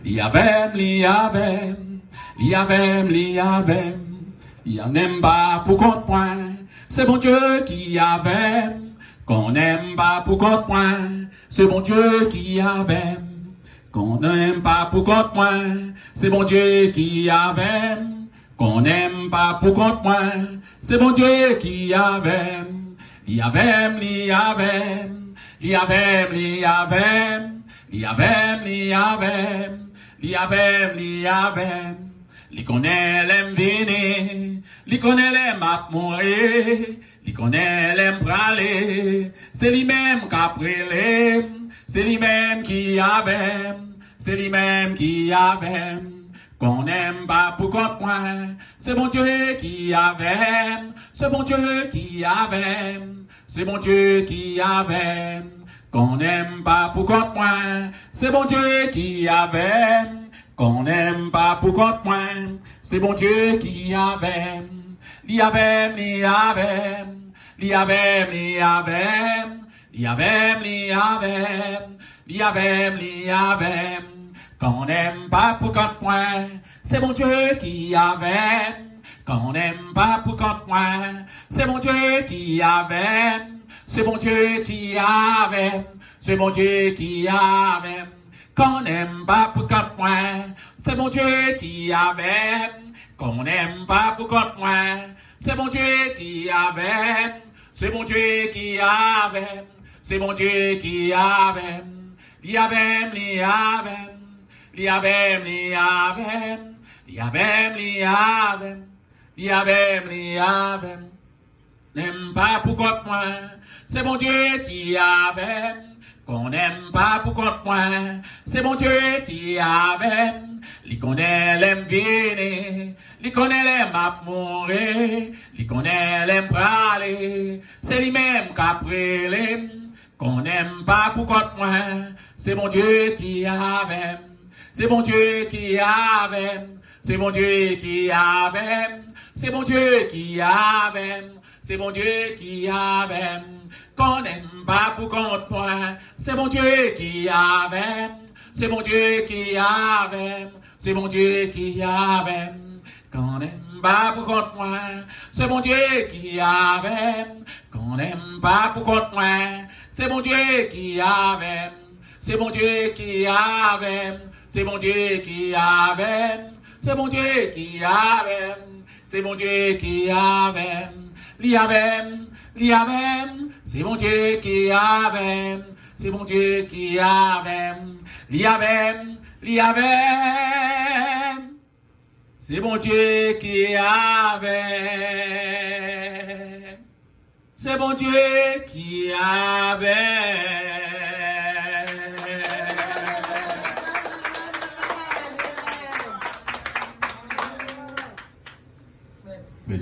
li avem, li avem, li avem, li avem, il n'aime pas pour compte point, c'est bon Dieu qui avem, qu'on n'aime pas pour compte point, c'est bon Dieu qui avem, qu'on n'aime pas pour compte point, c'est bon Dieu qui avem, qu'on n'aime pas pour compte point, c'est bon Dieu qui avem, li avem, li avem, li avem, li avem, li avem, li avem, li avem, li avem, li connaît l'aime venir, li connaît l'aime à mourir, li connaît l'aime praler, c'est lui-même qui a prélé, c'est lui-même qui avem, c'est lui-même qui avem, qu'on n'aime pas pour compte point, c'est bon Dieu qui avem, c'est bon Dieu qui avem, c'est bon Dieu qui avem, qu'on n'aime pas pour compte point, c'est bon Dieu qui avem, qu'on n'aime pas pour compte point, c'est bon Dieu qui avem, li avem, li avem, li avem, li avem, li avem, li avem, li avem, li avem, qu'on n'aime pas pour compte point, c'est bon Dieu qui avem, qu'on n'aime pas pour compte point, c'est bon Dieu qui avem, c'est bon Dieu qui avem, c'est bon Dieu qui avem, qu'on n'aime pas pour compte point, c'est bon Dieu qui avem, qu'on n'aime pas pour compte point, c'est bon Dieu qui avem, c'est bon Dieu qui avem, c'est bon Dieu qui avem, li avem, li avem, li avem, li avem, li avem, li avem, li avem, li avem, n'aime pas pour compte point, c'est bon Dieu qui avem, qu'on n'aime pas pour compte point, c'est bon Dieu qui avem, li connaît l'aime venir, li connaît l'aime à mourir, li connaît l'aime praler, c'est lui-même qui a prélé, qu'on n'aime pas pour compte point, c'est bon Dieu qui avem, c'est bon Dieu qui avem, c'est bon Dieu qui avem, c'est bon Dieu qui avem, c'est bon Dieu qui avem, qu'on n'aime pas pour compte point, c'est bon Dieu qui avem, c'est bon Dieu qui avem, c'est bon Dieu qui avem, qu'on n'aime pas pour compte point, c'est bon Dieu qui avem, qu'on n'aime pas pour compte point, c'est bon Dieu qui avem, c'est bon Dieu qui avem, c'est bon Dieu qui avem, c'est bon Dieu qui avem, c'est bon Dieu qui avem, li avem, li avem, c'est bon Dieu qui avem, c'est bon Dieu qui avem, li avem, li avem, c'est bon Dieu qui avem, c'est bon Dieu qui avem.